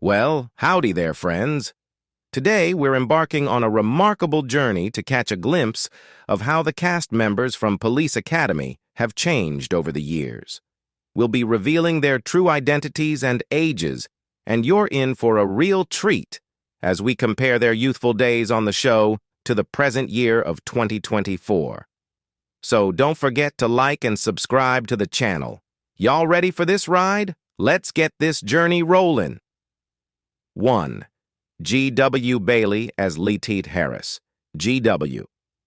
Well, howdy there, friends. Today, we're embarking on a remarkable journey to catch a glimpse of how the cast members from Police Academy have changed over the years. We'll be revealing their true identities and ages, and you're in for a real treat as we compare their youthful days on the show to the present year of 2024. So don't forget to like and subscribe to the channel. Y'all ready for this ride? Let's get this journey rolling. 1. G.W. Bailey as Lateet Harris. G.W.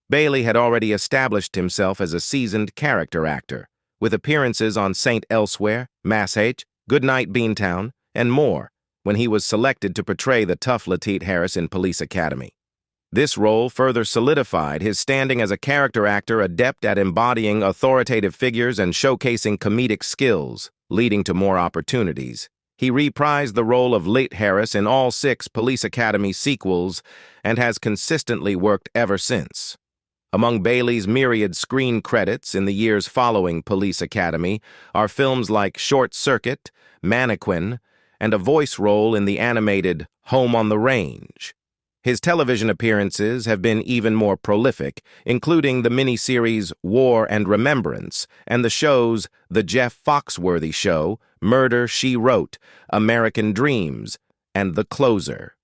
Bailey had already established himself as a seasoned character actor, with appearances on St. Elsewhere, Mass H, Goodnight Beantown, and more, when he was selected to portray the tough Lateet Harris in Police Academy. This role further solidified his standing as a character actor adept at embodying authoritative figures and showcasing comedic skills, leading to more opportunities. He reprised the role of Lateet Harris in all 6 Police Academy sequels and has consistently worked ever since. Among Bailey's myriad screen credits in the years following Police Academy are films like Short Circuit, Mannequin, and a voice role in the animated Home on the Range. His television appearances have been even more prolific, including the miniseries War and Remembrance and the shows The Jeff Foxworthy Show, Murder, She Wrote, American Dreams, and The Closer.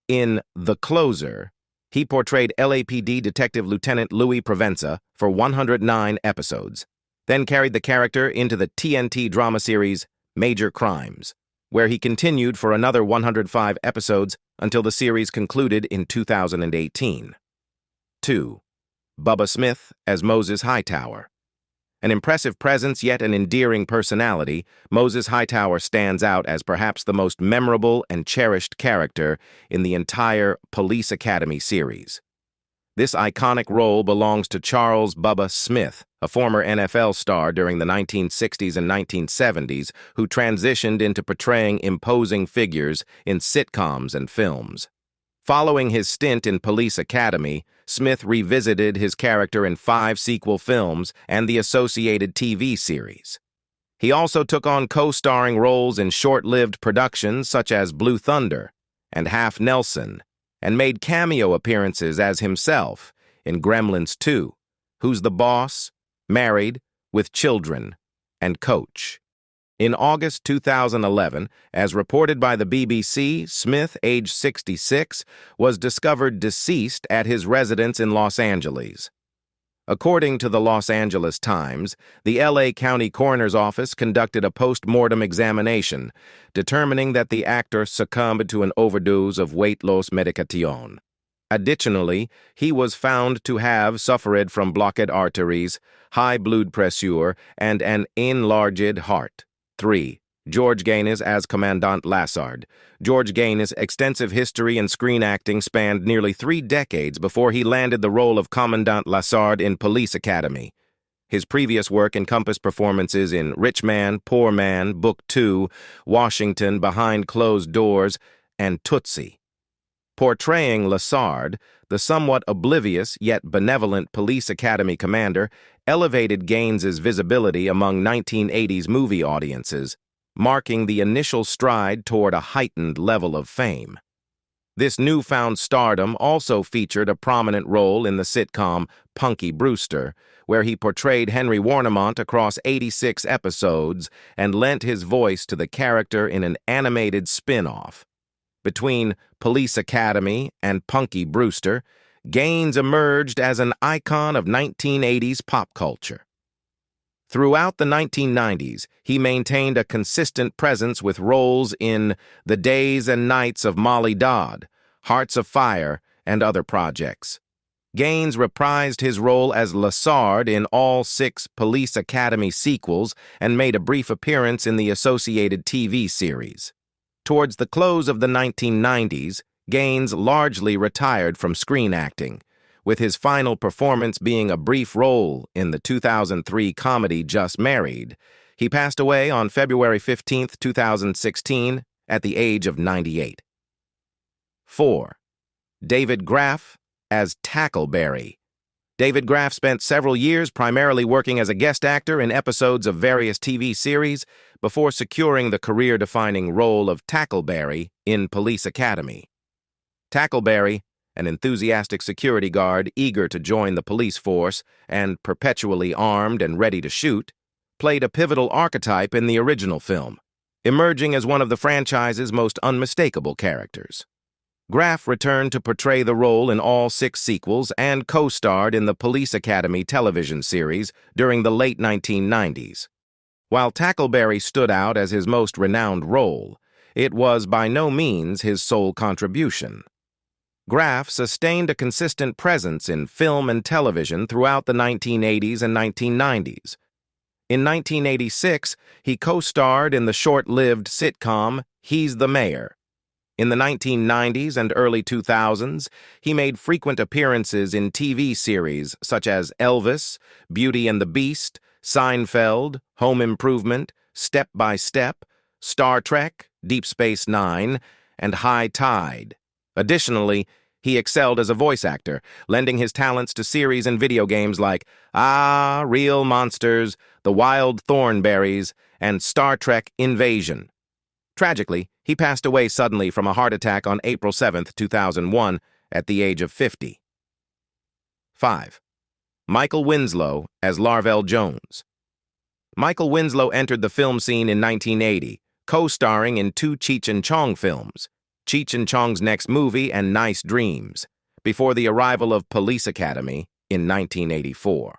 In The Closer, he portrayed LAPD Detective Lieutenant Louis Provenza for 109 episodes, then carried the character into the TNT drama series Major Crimes, where he continued for another 105 episodes until the series concluded in 2018. 2. Bubba Smith as Moses Hightower. An impressive presence yet an endearing personality, Moses Hightower stands out as perhaps the most memorable and cherished character in the entire Police Academy series. This iconic role belongs to Charles Bubba Smith, a former NFL star during the 1960s and 1970s who transitioned into portraying imposing figures in sitcoms and films. Following his stint in Police Academy, Smith revisited his character in 5 sequel films and the associated TV series. He also took on co-starring roles in short-lived productions such as Blue Thunder and Half Nelson, and made cameo appearances as himself in Gremlins 2, Who's the Boss?, Married, With Children, and Coach. In August 2011, as reported by the BBC, Smith, age 66, was discovered deceased at his residence in Los Angeles. According to the Los Angeles Times, the L.A. County Coroner's Office conducted a post-mortem examination, determining that the actor succumbed to an overdose of weight loss medication. Additionally, he was found to have suffered from blocked arteries, high blood pressure, and an enlarged heart. 3. George Gaynes as Commandant Lassard. George Gaynes' extensive history in screen acting spanned nearly 3 decades before he landed the role of Commandant Lassard in Police Academy. His previous work encompassed performances in Rich Man, Poor Man, Book 2, Washington, Behind Closed Doors, and Tootsie. Portraying Lassard, the somewhat oblivious yet benevolent Police Academy commander, elevated Gaynes' visibility among 1980s movie audiences, marking the initial stride toward a heightened level of fame. This newfound stardom also featured a prominent role in the sitcom Punky Brewster, where he portrayed Henry Warnemont across 86 episodes and lent his voice to the character in an animated spin-off. Between Police Academy and Punky Brewster, Gaynes emerged as an icon of 1980s pop culture. Throughout the 1990s, he maintained a consistent presence with roles in The Days and Nights of Molly Dodd, Hearts of Fire, and other projects. Gaynes reprised his role as Lassard in all 6 Police Academy sequels and made a brief appearance in the associated TV series. Towards the close of the 1990s, Gaynes largely retired from screen acting, with his final performance being a brief role in the 2003 comedy Just Married. He passed away on February 15, 2016, at the age of 98. 4. David Graff as Tackleberry. David Graff spent several years primarily working as a guest actor in episodes of various TV series, before securing the career-defining role of Tackleberry in Police Academy. Tackleberry, an enthusiastic security guard eager to join the police force and perpetually armed and ready to shoot, played a pivotal archetype in the original film, emerging as one of the franchise's most unmistakable characters. Graff returned to portray the role in all 6 sequels and co-starred in the Police Academy television series during the late 1990s. While Tackleberry stood out as his most renowned role, it was by no means his sole contribution. Graff sustained a consistent presence in film and television throughout the 1980s and 1990s. In 1986, he co-starred in the short-lived sitcom He's the Mayor. In the 1990s and early 2000s, he made frequent appearances in TV series such as Elvis, Beauty and the Beast, Seinfeld, Home Improvement, Step by Step, Star Trek, Deep Space Nine, and High Tide. Additionally, he excelled as a voice actor, lending his talents to series and video games like Real Monsters, The Wild Thornberrys, and Star Trek Invasion. Tragically, he passed away suddenly from a heart attack on April 7, 2001, at the age of 50. 5. Michael Winslow as Larvell Jones. Michael Winslow entered the film scene in 1980, co-starring in 2 Cheech and Chong films, Cheech and Chong's Next Movie and Nice Dreams, before the arrival of Police Academy in 1984.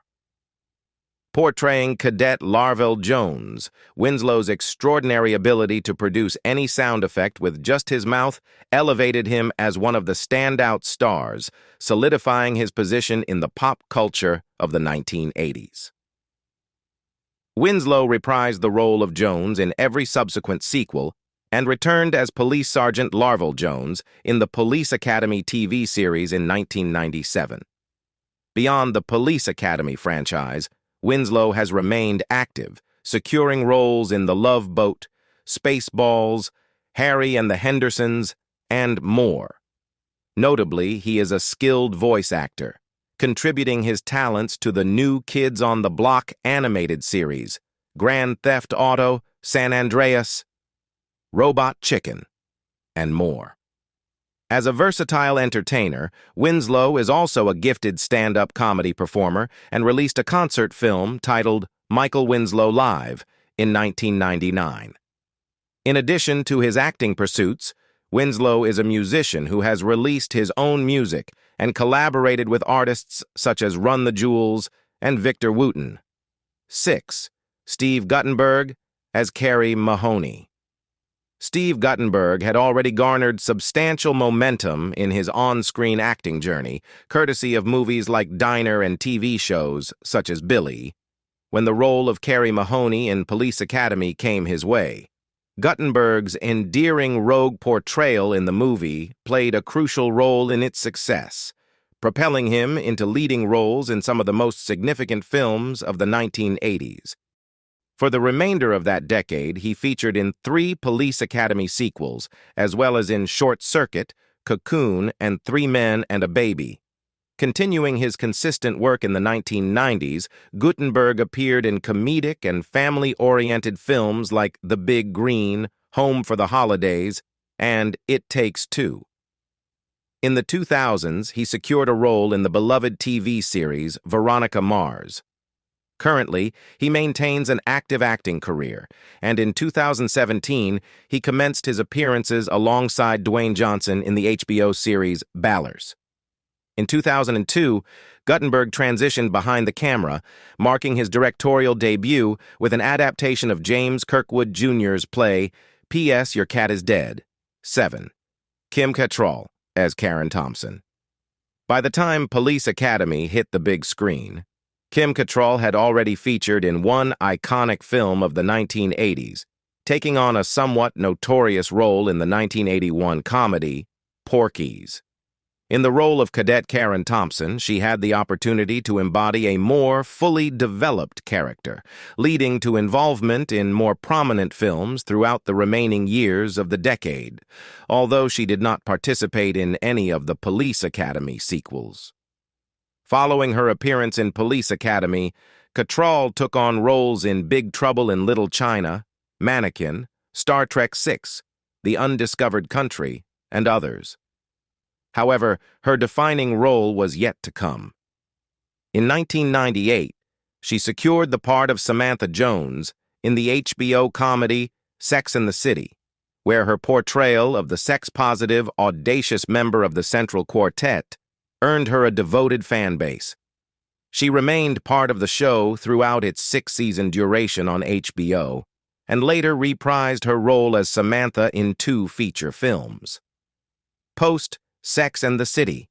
Portraying Cadet Larvell Jones, Winslow's extraordinary ability to produce any sound effect with just his mouth elevated him as one of the standout stars, solidifying his position in the pop culture of the 1980s. Winslow reprised the role of Jones in every subsequent sequel and returned as Police Sergeant Larvell Jones in the Police Academy TV series in 1997. Beyond the Police Academy franchise, Winslow has remained active, securing roles in The Love Boat, Spaceballs, Harry and the Hendersons, and more. Notably, he is a skilled voice actor, contributing his talents to the New Kids on the Block animated series, Grand Theft Auto, San Andreas, Robot Chicken, and more. As a versatile entertainer, Winslow is also a gifted stand-up comedy performer and released a concert film titled Michael Winslow Live in 1999. In addition to his acting pursuits, Winslow is a musician who has released his own music and collaborated with artists such as Run the Jewels and Victor Wooten. 6. Steve Guttenberg as Carey Mahoney. Steve Guttenberg had already garnered substantial momentum in his on-screen acting journey, courtesy of movies like Diner and TV shows such as Billy, when the role of Carey Mahoney in Police Academy came his way. Guttenberg's endearing rogue portrayal in the movie played a crucial role in its success, propelling him into leading roles in some of the most significant films of the 1980s. For the remainder of that decade, he featured in 3 Police Academy sequels, as well as in Short Circuit, Cocoon, and 3 Men and a Baby. Continuing his consistent work in the 1990s, Guttenberg appeared in comedic and family-oriented films like The Big Green, Home for the Holidays, and It Takes Two. In the 2000s, he secured a role in the beloved TV series Veronica Mars. Currently, he maintains an active acting career, and in 2017, he commenced his appearances alongside Dwayne Johnson in the HBO series Ballers. In 2002, Guttenberg transitioned behind the camera, marking his directorial debut with an adaptation of James Kirkwood Jr.'s play P.S. Your Cat is Dead. 7. Kim Cattrall as Karen Thompson. By the time Police Academy hit the big screen, Kim Cattrall had already featured in one iconic film of the 1980s, taking on a somewhat notorious role in the 1981 comedy, Porky's. In the role of Cadet Karen Thompson, she had the opportunity to embody a more fully developed character, leading to involvement in more prominent films throughout the remaining years of the decade, although she did not participate in any of the Police Academy sequels. Following her appearance in Police Academy, Cattrall took on roles in Big Trouble in Little China, Mannequin, Star Trek VI, The Undiscovered Country, and others. However, her defining role was yet to come. In 1998, she secured the part of Samantha Jones in the HBO comedy Sex and the City, where her portrayal of the sex-positive, audacious member of the Central Quartet earned her a devoted fan base. She remained part of the show throughout its 6-season duration on HBO, and later reprised her role as Samantha in 2 feature films. Post Sex and the City,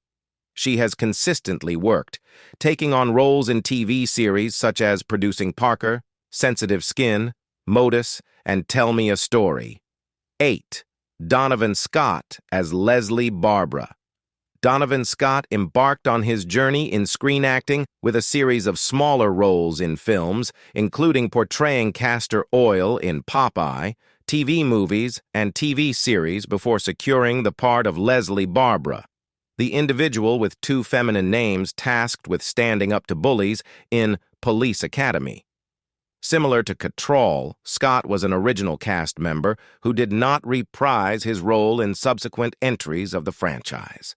she has consistently worked, taking on roles in TV series such as Producing Parker, Sensitive Skin, Modus, and Tell Me a Story. 8. Donovan Scott as Leslie Barbara. Donovan Scott embarked on his journey in screen acting with a series of smaller roles in films, including portraying Castor Oil in Popeye, TV movies, and TV series before securing the part of Leslie Barbara, the individual with 2 feminine names tasked with standing up to bullies in Police Academy. Similar to Cattrall, Scott was an original cast member who did not reprise his role in subsequent entries of the franchise.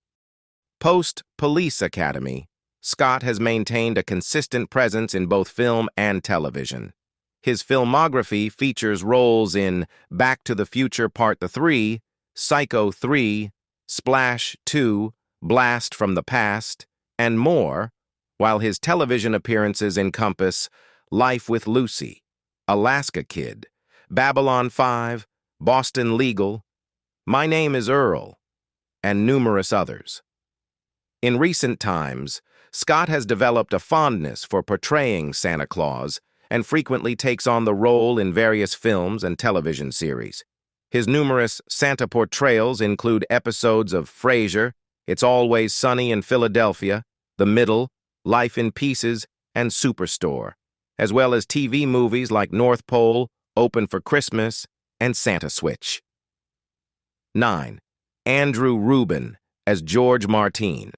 Post-Police Academy, Scott has maintained a consistent presence in both film and television. His filmography features roles in Back to the Future Part 3, Psycho 3, Splash 2, Blast from the Past, and more, while his television appearances encompass Life with Lucy, Alaska Kid, Babylon 5, Boston Legal, My Name is Earl, and numerous others. In recent times, Scott has developed a fondness for portraying Santa Claus and frequently takes on the role in various films and television series. His numerous Santa portrayals include episodes of Frasier, It's Always Sunny in Philadelphia, The Middle, Life in Pieces, and Superstore, as well as TV movies like North Pole, Open for Christmas, and Santa Switch. 9. Andrew Rubin as George Martine.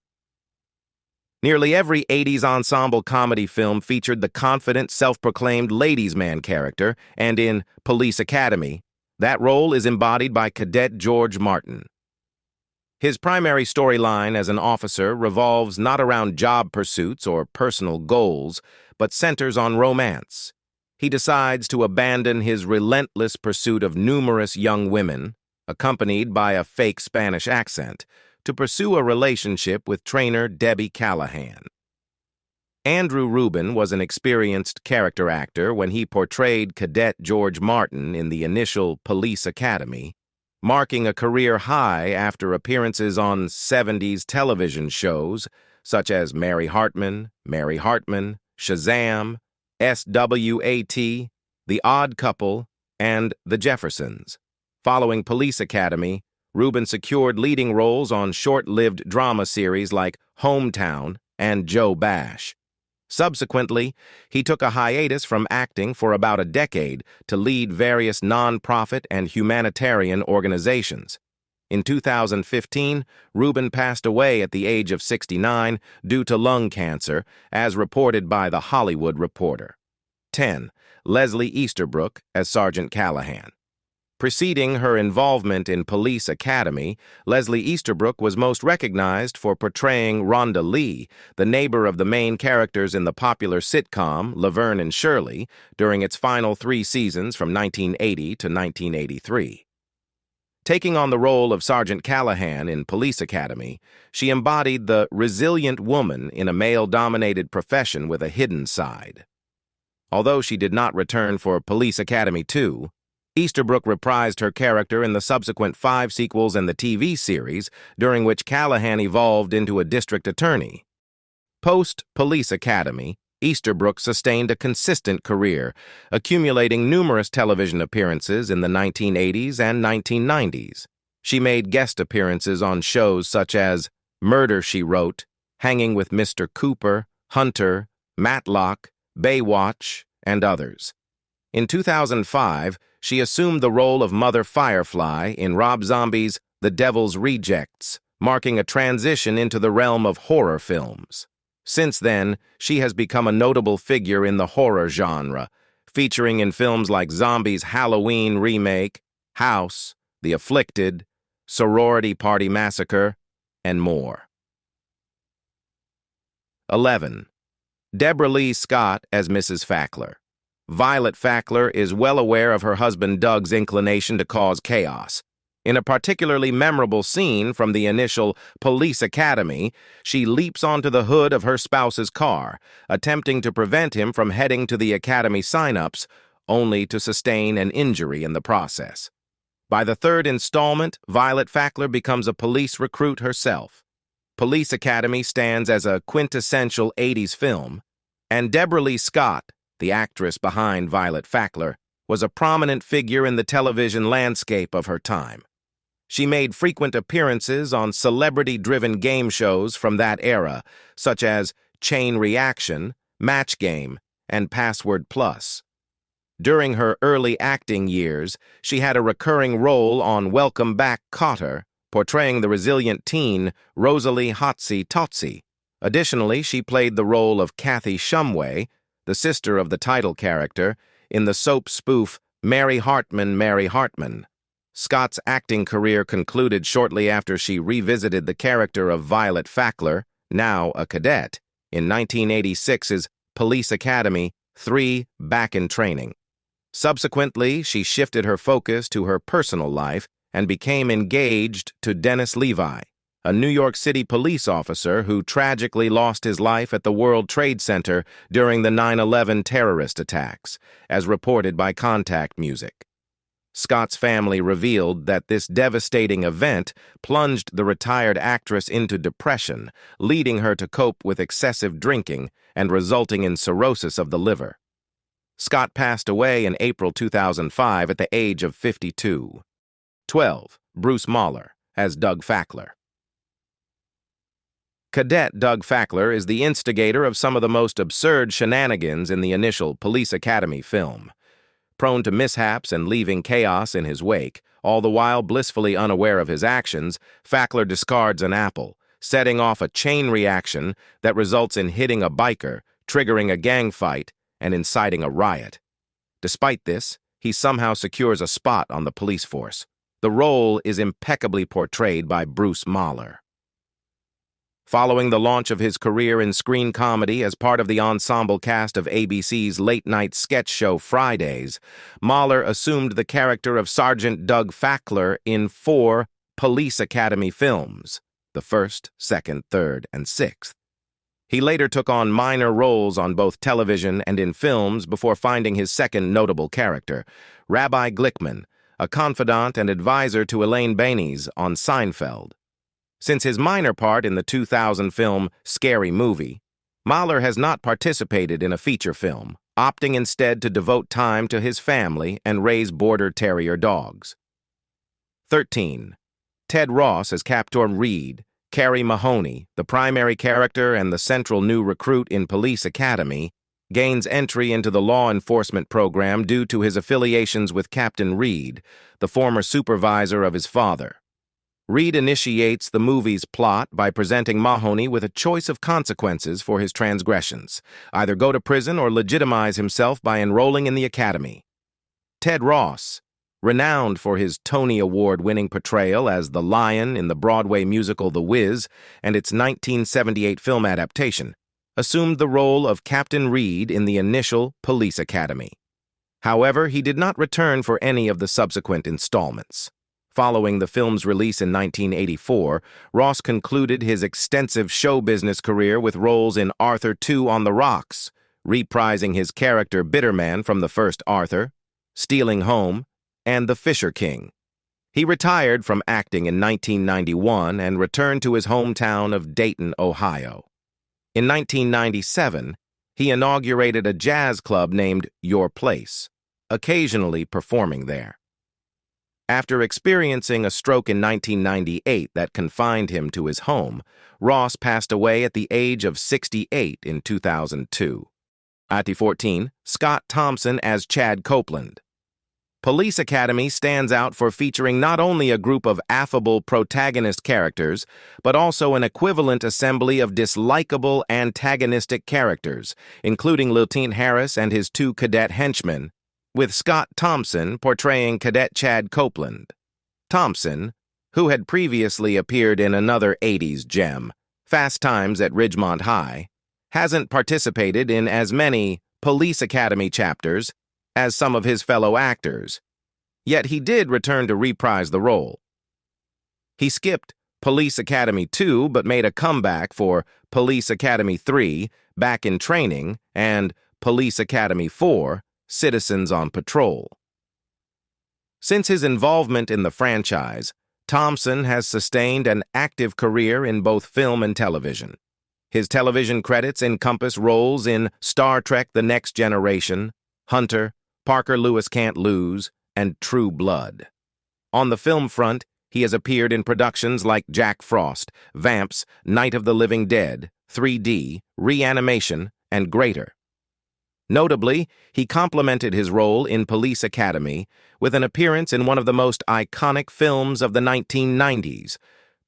Nearly every 80s ensemble comedy film featured the confident, self-proclaimed ladies' man character, and in Police Academy, that role is embodied by Cadet George Martin. His primary storyline as an officer revolves not around job pursuits or personal goals, but centers on romance. He decides to abandon his relentless pursuit of numerous young women, accompanied by a fake Spanish accent, to pursue a relationship with trainer Debbie Callahan. Andrew Rubin was an experienced character actor when he portrayed Cadet George Martin in the initial Police Academy, marking a career high after appearances on 70s television shows such as Mary Hartman, Shazam, SWAT, The Odd Couple, and The Jeffersons. Following Police Academy, Rubin secured leading roles on short-lived drama series like Hometown and Joe Bash. Subsequently, he took a hiatus from acting for about a decade to lead various non-profit and humanitarian organizations. In 2015, Rubin passed away at the age of 69 due to lung cancer, as reported by The Hollywood Reporter. 10. Leslie Easterbrook as Sergeant Callahan. Preceding her involvement in Police Academy, Leslie Easterbrook was most recognized for portraying Rhonda Lee, the neighbor of the main characters in the popular sitcom Laverne and Shirley, during its final 3 seasons from 1980 to 1983. Taking on the role of Sergeant Callahan in Police Academy, she embodied the resilient woman in a male-dominated profession with a hidden side. Although she did not return for Police Academy 2, Easterbrook reprised her character in the subsequent 5 sequels and the TV series, during which Callahan evolved into a district attorney. Post-Police Academy, Easterbrook sustained a consistent career, accumulating numerous television appearances in the 1980s and 1990s. She made guest appearances on shows such as Murder, She Wrote, Hanging with Mr. Cooper, Hunter, Matlock, Baywatch, and others. In 2005, she assumed the role of Mother Firefly in Rob Zombie's The Devil's Rejects, marking a transition into the realm of horror films. Since then, she has become a notable figure in the horror genre, featuring in films like Zombies Halloween remake, House, The Afflicted, Sorority Party Massacre, and more. 11. Deborah Lee Scott as Mrs. Fackler. Violet Fackler is well aware of her husband Doug's inclination to cause chaos. In a particularly memorable scene from the initial Police Academy, she leaps onto the hood of her spouse's car, attempting to prevent him from heading to the academy sign-ups, only to sustain an injury in the process. By the third installment, Violet Fackler becomes a police recruit herself. Police Academy stands as a quintessential 80s film, and Deborah Lee Scott, the actress behind Violet Fackler, was a prominent figure in the television landscape of her time. She made frequent appearances on celebrity-driven game shows from that era, such as Chain Reaction, Match Game, and Password Plus. During her early acting years, she had a recurring role on Welcome Back, Kotter, portraying the resilient teen Rosalie Hotsy Totsy. Additionally, she played the role of Kathy Shumway, the sister of the title character, in the soap spoof Mary Hartman, Mary Hartman. Scott's acting career concluded shortly after she revisited the character of Violet Fackler, now a cadet, in 1986's Police Academy 3: Back in Training. Subsequently, she shifted her focus to her personal life and became engaged to Dennis Levi, a New York City police officer who tragically lost his life at the World Trade Center during the 9/11 terrorist attacks, as reported by Contact Music. Scott's family revealed that this devastating event plunged the retired actress into depression, leading her to cope with excessive drinking and resulting in cirrhosis of the liver. Scott passed away in April 2005 at the age of 52. 12. Bruce Mahler as Doug Fackler. Cadet Doug Fackler is the instigator of some of the most absurd shenanigans in the initial Police Academy film. Prone to mishaps and leaving chaos in his wake, all the while blissfully unaware of his actions, Fackler discards an apple, setting off a chain reaction that results in hitting a biker, triggering a gang fight, and inciting a riot. Despite this, he somehow secures a spot on the police force. The role is impeccably portrayed by Bruce Mahler. Following the launch of his career in screen comedy as part of the ensemble cast of ABC's late-night sketch show Fridays, Mahler assumed the character of Sergeant Doug Fackler in 4 Police Academy films, the first, second, third, and sixth. He later took on minor roles on both television and in films before finding his second notable character, Rabbi Glickman, a confidant and advisor to Elaine Baines on Seinfeld. Since his minor part in the 2000 film Scary Movie, Mahler has not participated in a feature film, opting instead to devote time to his family and raise Border Terrier dogs. 13. Ted Ross as Captain Reed. Carrie Mahoney, the primary character and the central new recruit in Police Academy, gains entry into the law enforcement program due to his affiliations with Captain Reed, the former supervisor of his father. Reed initiates the movie's plot by presenting Mahoney with a choice of consequences for his transgressions, either go to prison or legitimize himself by enrolling in the academy. Ted Ross, renowned for his Tony Award-winning portrayal as the Lion in the Broadway musical The Wiz and its 1978 film adaptation, assumed the role of Captain Reed in the initial Police Academy. However, he did not return for any of the subsequent installments. Following the film's release in 1984, Ross concluded his extensive show business career with roles in Arthur 2 on the Rocks, reprising his character Bitterman from the first Arthur, Stealing Home, and The Fisher King. He retired from acting in 1991 and returned to his hometown of Dayton, Ohio. In 1997, he inaugurated a jazz club named Your Place, occasionally performing there. After experiencing a stroke in 1998 that confined him to his home, Ross passed away at the age of 68 in 2002. At 14, Scott Thompson as Chad Copeland. Police Academy stands out for featuring not only a group of affable protagonist characters, but also an equivalent assembly of dislikable antagonistic characters, including Lieutenant Harris and his two cadet henchmen, with Scott Thompson portraying Cadet Chad Copeland. Thompson, who had previously appeared in another 80s gem, Fast Times at Ridgemont High, hasn't participated in as many Police Academy chapters as some of his fellow actors, yet he did return to reprise the role. He skipped Police Academy 2 but made a comeback for Police Academy 3, Back in Training, and Police Academy 4, Citizens on Patrol. Since his involvement in the franchise, Thompson has sustained an active career in both film and television. His television credits encompass roles in Star Trek: The Next Generation, Hunter, Parker Lewis Can't Lose, and True Blood. On the film front, he has appeared in productions like Jack Frost, Vamps, Night of the Living Dead, 3D, Reanimation, and Greater. Notably, he complemented his role in Police Academy with an appearance in one of the most iconic films of the 1990s,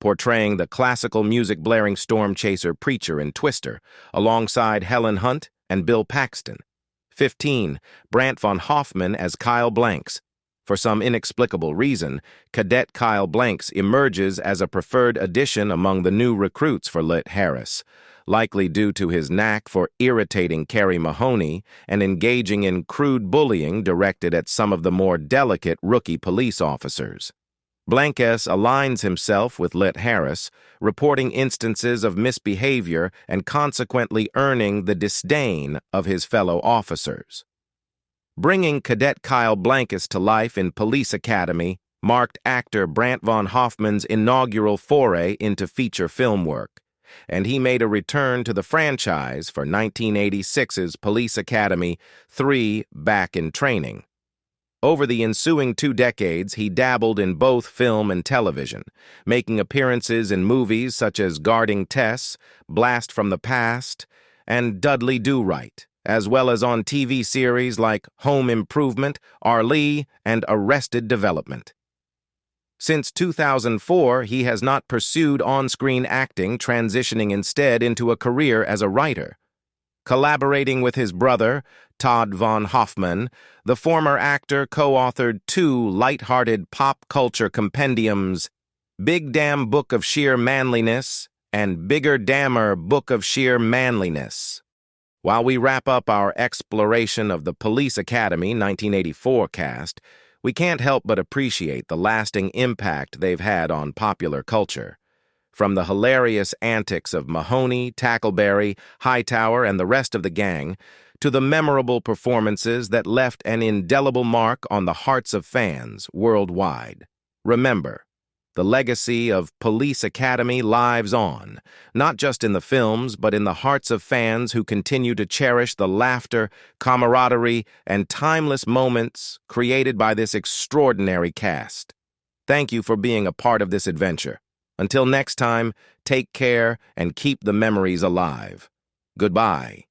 portraying the classical music-blaring storm chaser Preacher in Twister, alongside Helen Hunt and Bill Paxton. 15. Brant von Hoffman as Kyle Blanks. For some inexplicable reason, Cadet Kyle Blanks emerges as a preferred addition among the new recruits for Lit Harris, likely due to his knack for irritating Carrie Mahoney and engaging in crude bullying directed at some of the more delicate rookie police officers. Blankes aligns himself with Lit Harris, reporting instances of misbehavior and consequently earning the disdain of his fellow officers. Bringing Cadet Kyle Blankus to life in Police Academy marked actor Brant von Hoffman's inaugural foray into feature film work, and he made a return to the franchise for 1986's Police Academy 3: Back in Training. Over the ensuing 2 decades, he dabbled in both film and television, making appearances in movies such as Guarding Tess, Blast from the Past, and Dudley Do-Right, as well as on TV series like Home Improvement, Arlie, and Arrested Development. Since 2004, he has not pursued on-screen acting, transitioning instead into a career as a writer. Collaborating with his brother, Todd von Hoffman, the former actor co-authored 2 light-hearted pop culture compendiums, Big Damn Book of Sheer Manliness and Bigger Dammer Book of Sheer Manliness. While we wrap up our exploration of the Police Academy 1984 cast, we can't help but appreciate the lasting impact they've had on popular culture. From the hilarious antics of Mahoney, Tackleberry, Hightower, and the rest of the gang, to the memorable performances that left an indelible mark on the hearts of fans worldwide. Remember, the legacy of Police Academy lives on, not just in the films, but in the hearts of fans who continue to cherish the laughter, camaraderie, and timeless moments created by this extraordinary cast. Thank you for being a part of this adventure. Until next time, take care and keep the memories alive. Goodbye.